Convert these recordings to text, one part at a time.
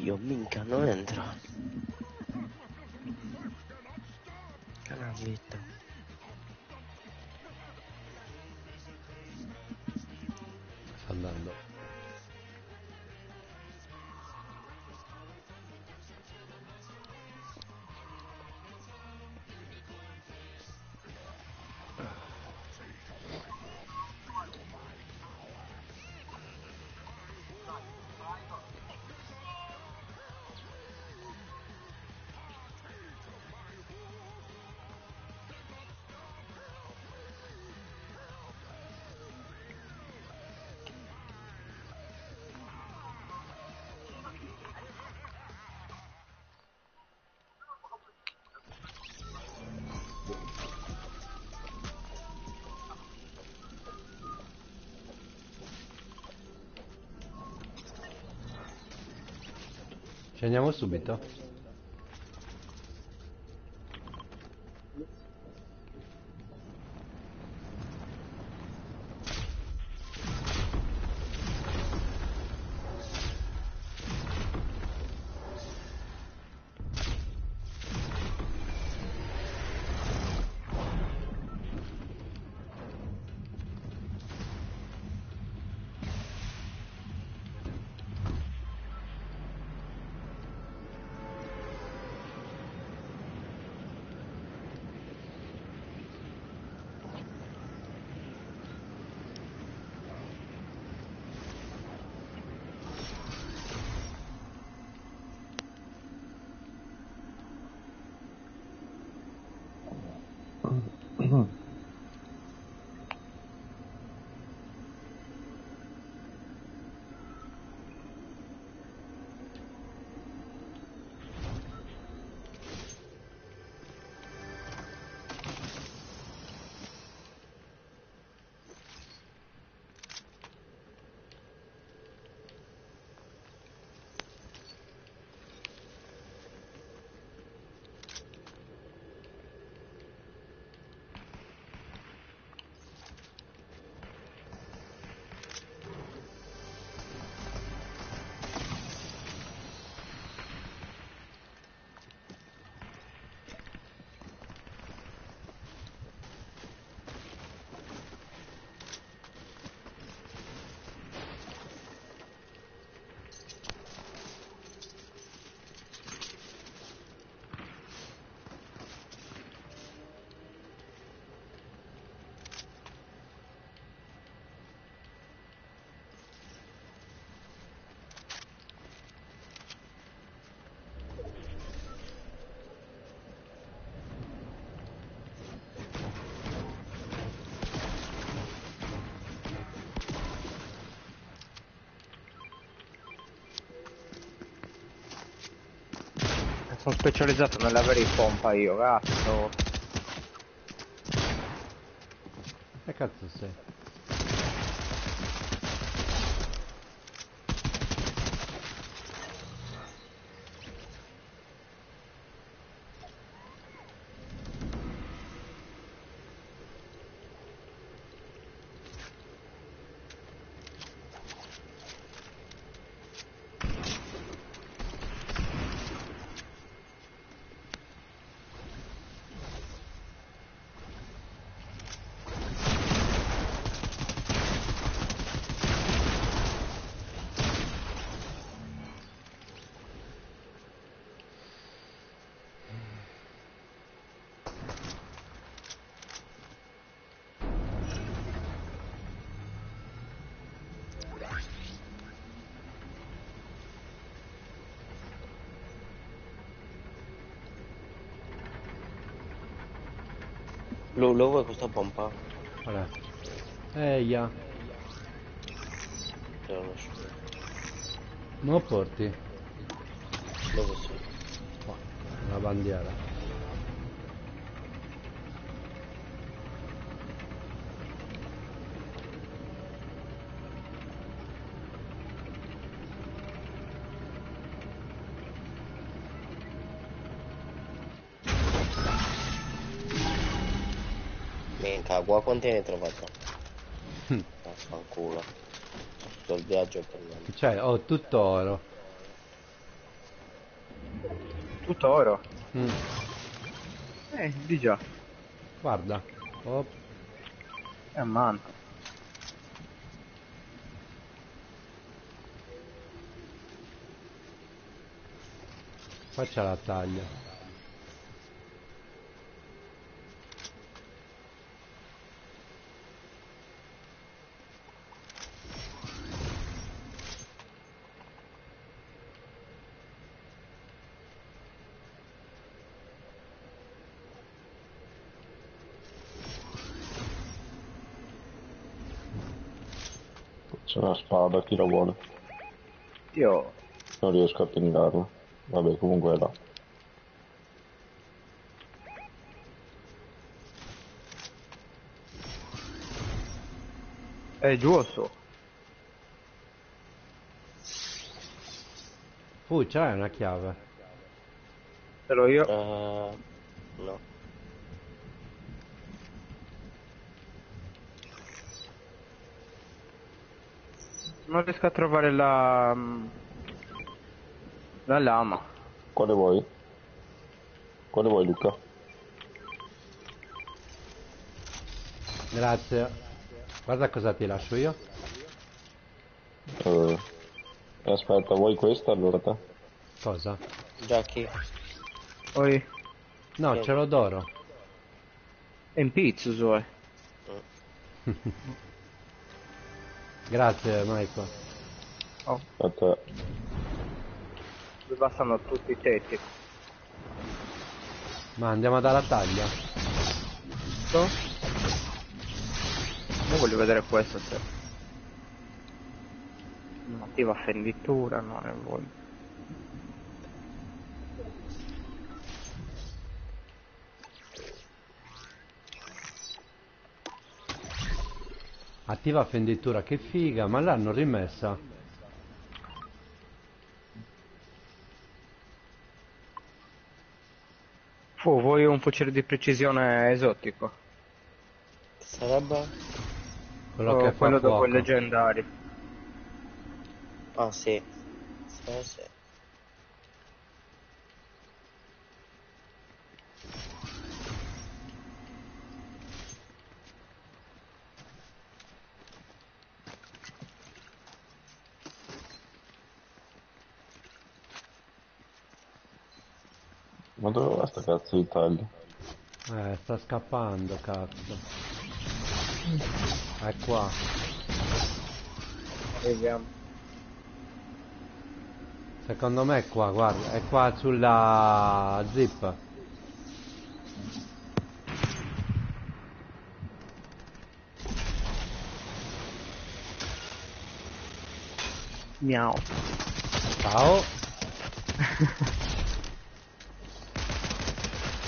Io minchia non entra. Canavetta. Sta andando. Ci andiamo subito? Sono specializzato nell'avere in pompa io, cazzo. Che cazzo sei? Lo vuoi questa pompa? Qual è? Eia, Te lo lascio. non lo porti? Dove sei? Qua, una bandiera. Minchia, qua quanti ne hai trovato? Fanculo. Tutto il viaggio per me. Cioè, ho tutto oro. Tutto oro. Mm, Di già. guarda. Oh, È manco. qua c'è la taglia. C'è una spada, chi la vuole? Io... Non riesco a pingarla. Vabbè, comunque è là. È giù o su? C'hai una chiave. Ce l'ho io. No. Non riesco a trovare la... la lama. Quale vuoi? Quale vuoi, Luca? Grazie. Guarda cosa ti lascio io. Eh, aspetta, vuoi questa allora te? Cosa? Jackie. Poi... No, Sì. ce l'ho d'oro. È in pizzo, Zoe. Grazie, Michael. Oh, A te. dove passano tutti i tetti. Ma andiamo dalla taglia. So? Io voglio vedere questo se... Attiva fenditura, no, ne voglio. Attiva fenditura, che figa, ma l'hanno rimessa. Vuoi un fucile di precisione esotico? Sarebbe? Quello che fa Quello dopo fuoco. i leggendari. Ah, sì. Sì. Ma dove va sta cazzo di taglio? Sta scappando, cazzo. È qua. Vediamo. Secondo me è qua, guarda. È qua sulla zip. Miau. Ciao.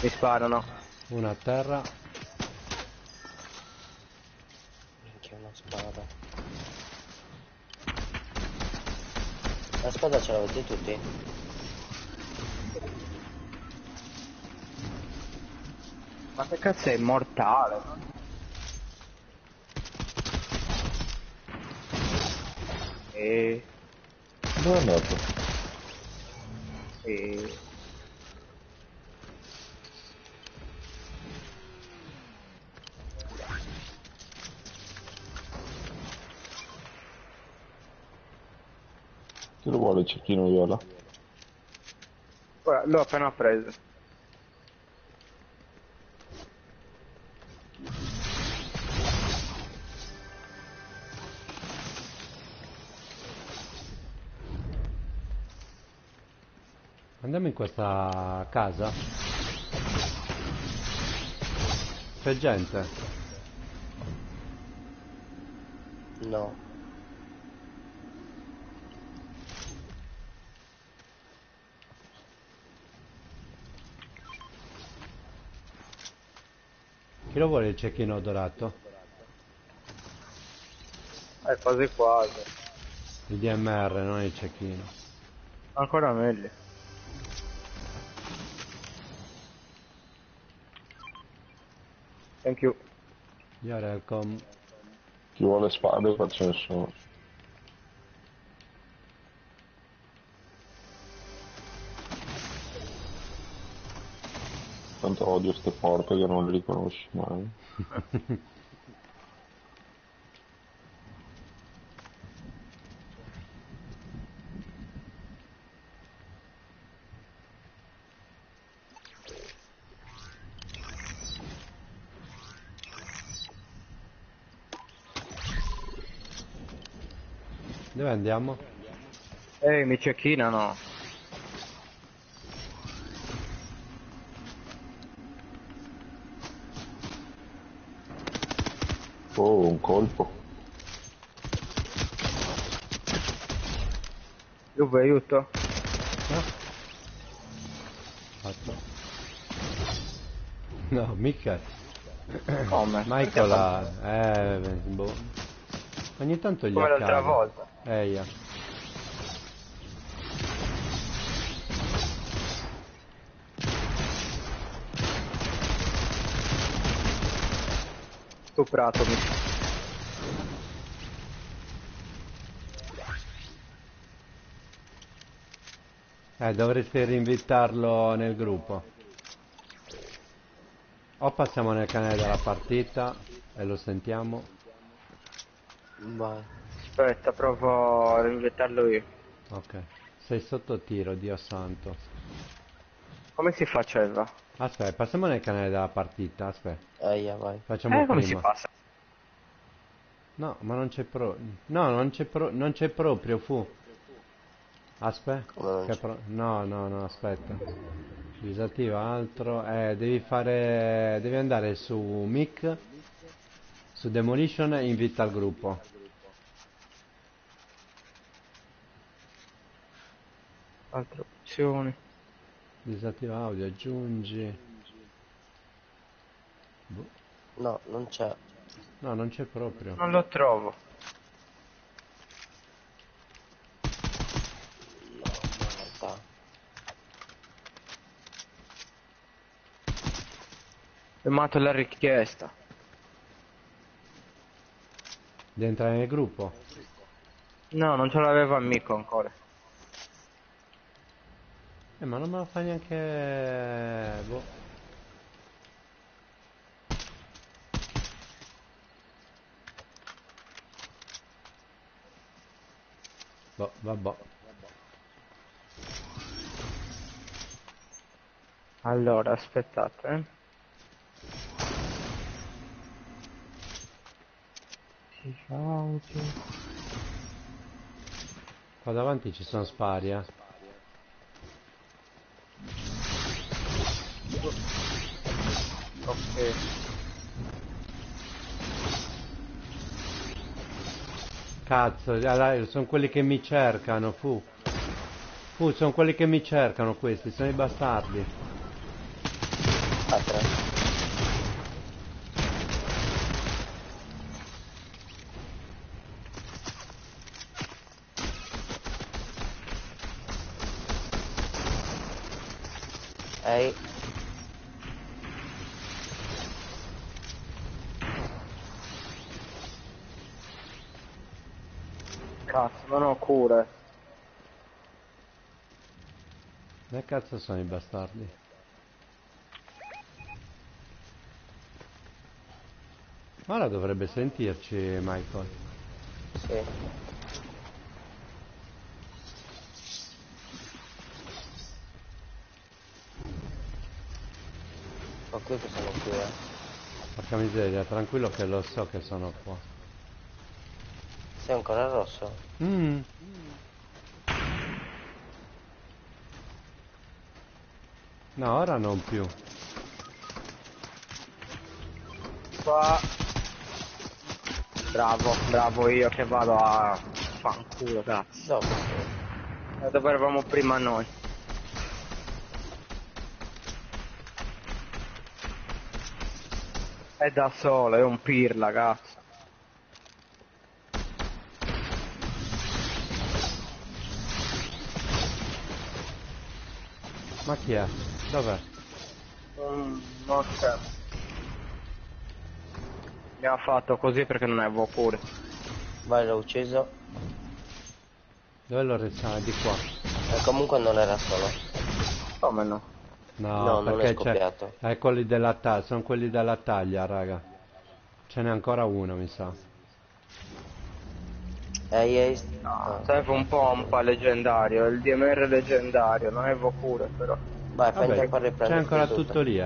Mi sparano. Una a terra. Minchia, una spada. La spada ce l'avete tutti? Ma che cazzo è immortale? E... Dove è andato? e... Chi lo vuole il cecchino viola? Guarda, l'ho appena preso. Andiamo in questa casa. C'è gente? No. Chi lo vuole il cecchino dorato? Quasi quasi. Il DMR, non il cecchino. Ancora meglio. Thank you. You're welcome. Chi vuole spade faccia nessuno. Tanto odio ste porte che non le riconosci mai. Dove andiamo? Ehi, mi cecchinano. Oh, un colpo. Juve, aiuto. Fatto. No, mica. Come? Michael ha... boh. Ogni tanto gli Come l'altra accade. volta. Eia. Stupratomi. Dovreste rinvitarlo nel gruppo. O passiamo nel canale della partita e lo sentiamo. Vai. Aspetta, provo a invettarlo io. Ok. Sei sotto tiro, Dio santo. Come si faceva? Aspetta, passiamo nel canale della partita. Aspetta. Vai. Facciamo Come si prima. passa? No, ma non c'è No, non c'è proprio, fu. Aspetta. Come non c'è? No, aspetta. Disattiva altro. Devi andare su mic, su demolition e invita al gruppo. Altre opzioni. Disattiva audio, aggiungi. Boh. No, non c'è. No, non c'è proprio. Non lo trovo. Merda. Ho mandato la richiesta. Devi entrare nel gruppo. No, non ce l'aveva amico ancora. Ma non me lo fa neanche... Boh. Boh, vabbè. Allora, aspettate. Si fa audio. Qua davanti ci sono spari, eh. Ok. Cazzo, sono quelli che mi cercano, fu. Fu, sono quelli che mi cercano questi, sono i bastardi. Ah, tre. Ehi. Cazzo, non ho cure. Che cazzo sono i bastardi? Ora dovrebbe sentirci, Michael. Sì. Ma qui che sono qui, Porca miseria, tranquillo che lo so che sono qua. Sei ancora rosso? Mm. No, ora non più. qua. Bravo, bravo io che vado a fanculo, cazzo. Dove? Dove eravamo prima noi. È da solo, è un pirla, cazzo. Ma chi è? Dov'è? Non c'è. Mi ha fatto così perché non avevo cure. Vai, l'ho ucciso. Dove lo risale? Di qua. E comunque non era solo. Come no? No, No, non è perché scoppiato. c'è... quelli della taglia, sono quelli della taglia, raga. Ce n'è ancora uno, mi sa. Ehi, No, serve un pompa leggendario, il DMR leggendario, non avevo cure però. Vai, fai in Vabbè, tempo a c'è riprenderti ancora tutto lì,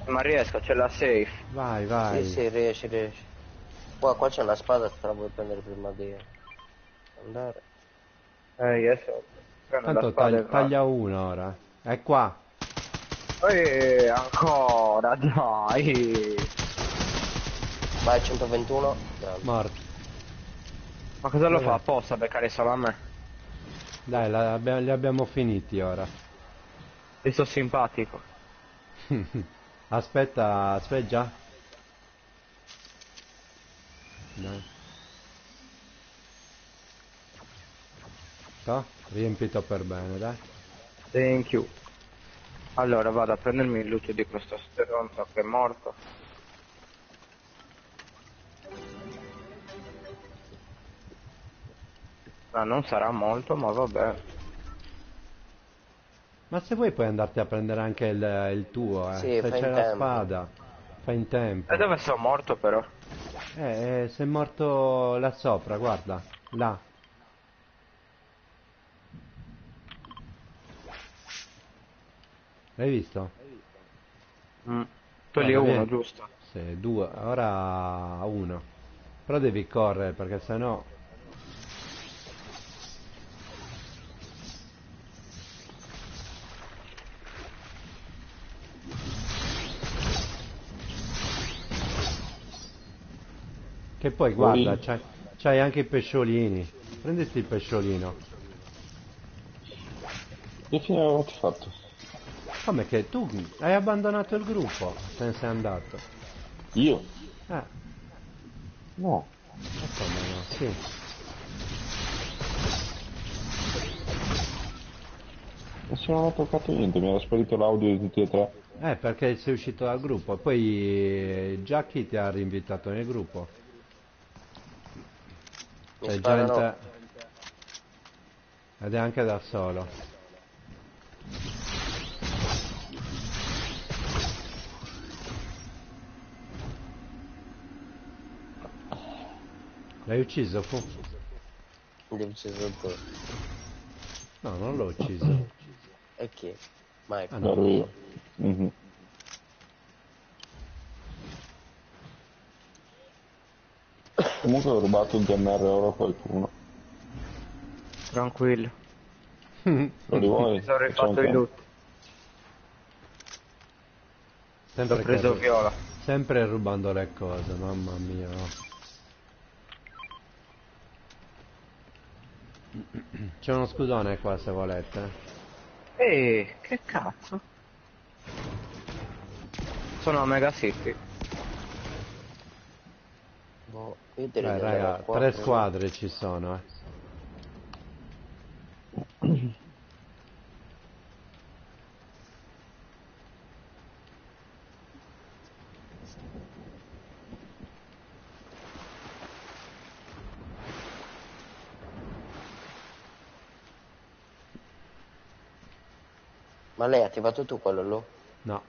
Ma riesco, c'è la safe. Vai, vai. Sì, sì, riesci. Qua c'è una spada, te la vuoi prendere prima di andare. Io so. Prendo la Tanto spada e vado. taglia uno ora. È qua. Ancora, dai. Vai, 121. Grande. Morto. Ma cosa lo Dov'è? fa apposta a beccare solo a me? Dai, li abbiamo finiti ora. Io sono simpatico. Aspetta, aspetta. Dai. Sto? Riempito per bene, dai. Thank you. Allora vado a prendermi il luce di questo stronzo che è morto. Ma non sarà molto, ma vabbè. Ma se vuoi puoi andarti a prendere anche il tuo, Sì, se fai c'è in la tempo. spada. Fai in tempo. E dove sono morto però? Sei morto là sopra, guarda. Là. L'hai visto? Tu lì Guarda, uno, vieni. giusto? Sì, due, ora uno. Però devi correre perché sennò... Che poi guarda, c'hai anche i pesciolini. Prenditi il pesciolino. Che fine avevate fatto? Come che tu hai abbandonato il gruppo? Te ne sei andato. Io? Eh, No. ma come no? Sì. Nessuno ha toccato niente, mi era sparito l'audio di tutti e tre. Perché sei uscito dal gruppo. Poi Jackie ti ha rinvitato nel gruppo. Mi Sei già in sparano. te. Ed è anche da solo. L'hai ucciso, fu? Li ho ucciso tu. No, non l'ho ucciso. E chi? Mike. Ah no. Ero io. Mhm. Comunque ho rubato il DMR oro a qualcuno. Tranquillo. Lo vuoi? Mi sono Facciamo rifatto il tempo. loot. Sempre L'ho preso che- viola. Sempre rubando le cose, mamma mia. No. C'è uno scudone qua se volete. Che cazzo? Sono a Mega City. Boh, io direi Dai di andare a raga, 3 4. squadre ci sono, Ma lei ha attivato tu quello lì? No,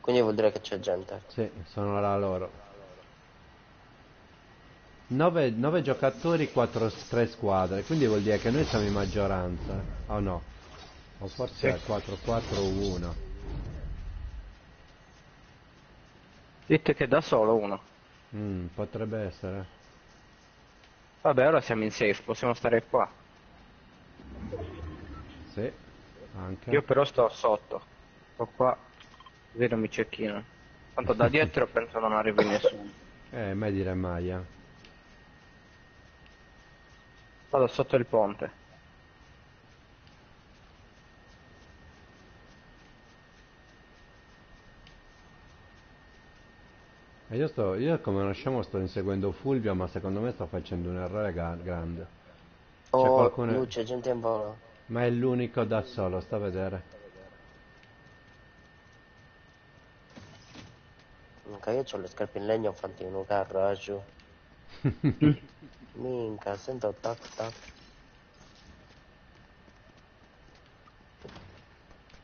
Quindi vuol dire che c'è gente. sì, sono là loro. 9 giocatori, 3 squadre, quindi vuol dire che noi siamo in maggioranza. O no? O forse è 4-4-1. Dite che da solo uno. Potrebbe essere. Vabbè, ora siamo in safe, possiamo stare qua. Sì, anche. Io però sto sotto. Sto qua. Così non mi cecchino. Tanto da dietro penso non arrivi nessuno. Mai dire mai, eh. Vado sotto il ponte. E io come non scemo sto inseguendo Fulvio, ma secondo me sto facendo un errore grande. C'è Oh, qualcuno... luce, gente in volo. Ma è l'unico da solo, sta a vedere. Minca, io ho le scarpe in legno fatti in un carro, giù. Minca, sento tac tac.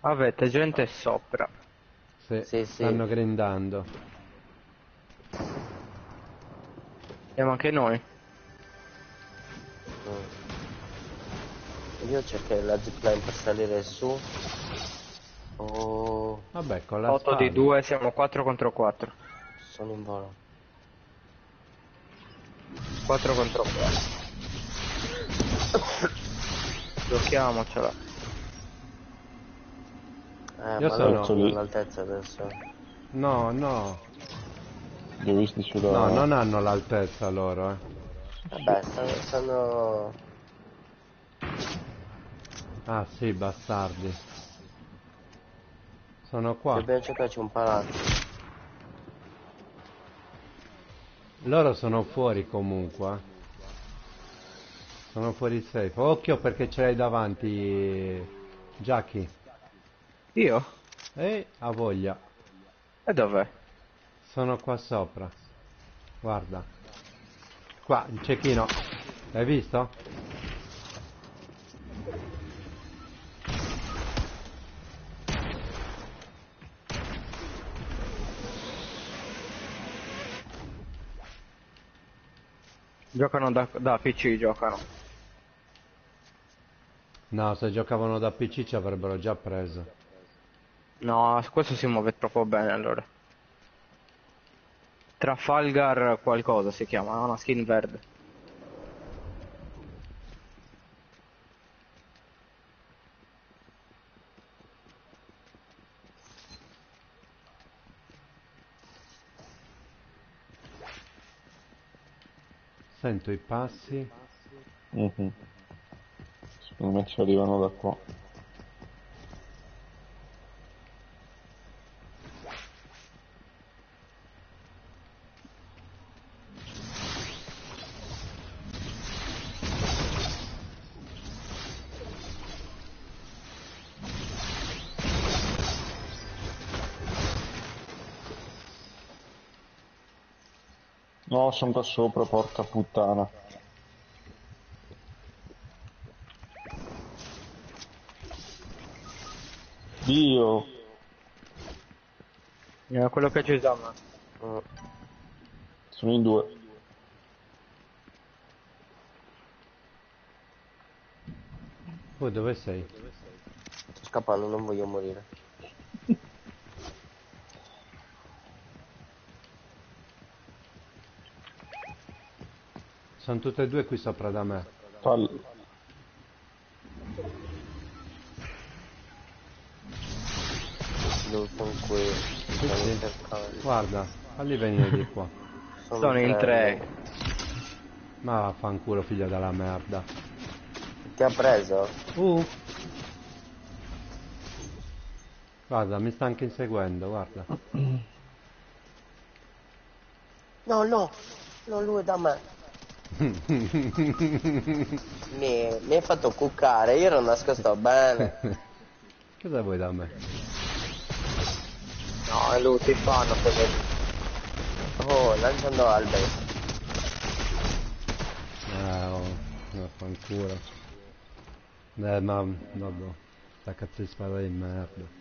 Avete gente sopra. Sì, Sì, sì. stanno grindando. Ma anche noi. Io cercherò la zipline per salire su. Oh, Vabbè, con la 8 di spada. 2, siamo 4 contro 4. sono in volo. 4 contro 4. Giochiamocela. Io Ma sono- loro sono all'altezza adesso. No, no. Li ho visti sulla... No, non hanno l'altezza loro, eh. Vabbè, stanno... Ah sì, bastardi. Sono qua. Dobbiamo cercarci un palazzo. Loro sono fuori comunque. Sono fuori safe. Occhio perché ce l'hai davanti, Jackie. Io? Ha voglia. E dov'è? Sono qua sopra. Guarda. Qua, il cecchino. L'hai visto? Giocano da PC, giocano. No, se giocavano da PC ci avrebbero già preso. No, questo si muove troppo bene allora. Trafalgar qualcosa si chiama, ha una skin verde. Sento i passi. Mhm. Secondo me ci arrivano da qua. No, sono da sopra, porca puttana. Dio! Quello che ci siamo. Mm, Sono in due. Dove sei? sto scappando, non voglio morire. Sono tutte e due qui sopra da me. Falli. Dove sono qui? Sì, Stanno sì. cercando. Guarda, falli venire di qua. Sono in tre. Ma vaffanculo, figlio della merda. Ti ha preso? Guarda, mi sta anche inseguendo, guarda. No, no, no, lui è da me. Mi hai fatto cuccare, io ero nascosto bene. Cosa vuoi da me? No, è lui, ti fanno quelli. Oh, lanciando alberi. Oh, vaffanculo. Ma, vabbè, sta cazzo di spada di merda.